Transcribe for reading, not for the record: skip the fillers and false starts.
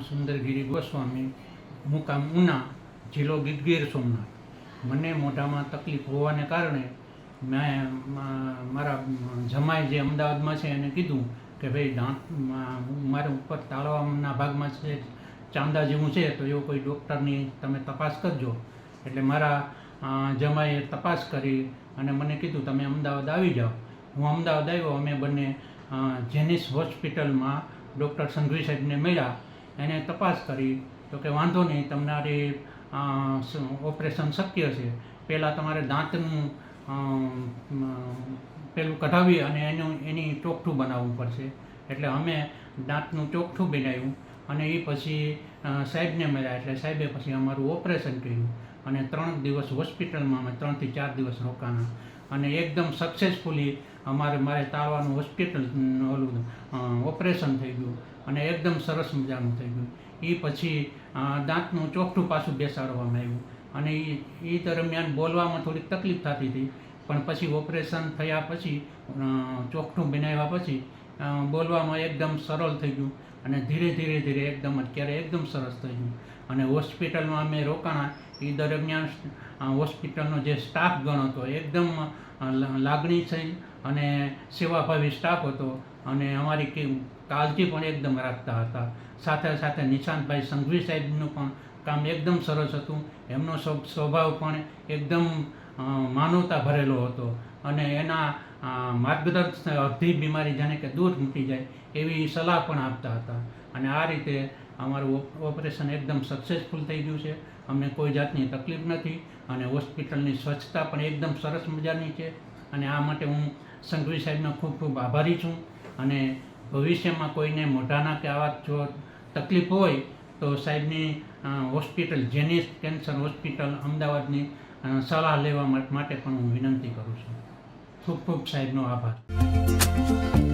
સુંદરગીરી ગોસ્વામી, મુકામ ઉના, જિલ્લો ગીર સોમનાથ. મને મોઢામાં તકલીફ હોવાને કારણે મેં મારા જમાઈ જે અમદાવાદમાં છે એને કીધું કે ભાઈ દાંત મારા ઉપર તાળવાના ભાગમાં છે ચાંદા જેવું છે, તો એવું કોઈ ડૉક્ટરની તમે તપાસ કરજો. એટલે મારા જમાઈએ તપાસ કરી અને મને કીધું તમે અમદાવાદ આવી જાઓ. હું અમદાવાદ આવ્યો. અમે બંને ઝેનિશ હોસ્પિટલમાં ડૉક્ટર સંઘવી સાહેબને મળ્યા. એને તપાસ કરી તો કે વાંધો નહીં, તમારે ઓપરેશન શક્ય છે. પહેલાં તમારે દાંતનું પેલું કઢાવી અને એની ચોખ્ઠું બનાવવું પડશે. એટલે અમે દાંતનું ચોખ્ઠું બનાવ્યું અને એ પછી સાહેબને મળ્યા. એટલે સાહેબે પછી અમારું ઓપરેશન કર્યું અને 3 દિવસ હોસ્પિટલમાં અમે 3 થી 4 દિવસ રોકાણા અને એકદમ સક્સેસફુલી મારે તાળવાનું હોસ્પિટલ ઓલું ઓપરેશન થઈ ગયું અને એકદમ સરસ મજાનું થઈ ગયું. એ પછી દાંતનું ચોખ્ઠું પાછું બેસાડવામાં આવ્યું અને એ દરમિયાન બોલવામાં થોડીક તકલીફ થતી હતી, પણ પછી ઓપરેશન થયા પછી ચોખ્ઠું બનાવ્યા પછી બોલવામાં એકદમ સરળ થઈ ગયું અને ધીરે ધીરે એકદમ અત્યારે એકદમ સરસ થઈ ગયું. અને હોસ્પિટલમાં અમે રોકાણા એ દરમિયાન હોસ્પિટલનો જે સ્ટાફ ગણ હતો એકદમ લાગણીશીલ અને સેવાભાવી સ્ટાફ હતો અને અમારી કાળજી પણ એકદમ રાખતા હતા. સાથે સાથે નિશાંતભાઈ સંઘવી સાહેબનું પણ કામ એકદમ સરસ હતું. એમનો સ્વભાવ પણ એકદમ માનવતા ભરેલો હતો અને એના માર્ગદર્શન અડધી બીમારી જાણે કે દૂર મૂકી જાય એવી સલાહ પણ આપતા હતા. અને આ રીતે અમારું ઓપરેશન એકદમ સક્સેસફુલ થઈ ગયું છે. અમને કોઈ જાતની તકલીફ નથી અને હોસ્પિટલની સ્વચ્છતા પણ એકદમ સરસ મજાની છે. અને આ માટે હું સંઘવી સાહેબનો ખૂબ ખૂબ આભારી છું. અને ભવિષ્યમાં કોઈને મોઢાના કે આવા જો તકલીફ હોય તો સાહેબની હોસ્પિટલ ઝેનિશ કેન્સર હોસ્પિટલ અમદાવાદની સલાહ લેવા માટે પણ હું વિનંતી કરું છું. ખૂબ ખૂબ સાહેબનો આભાર.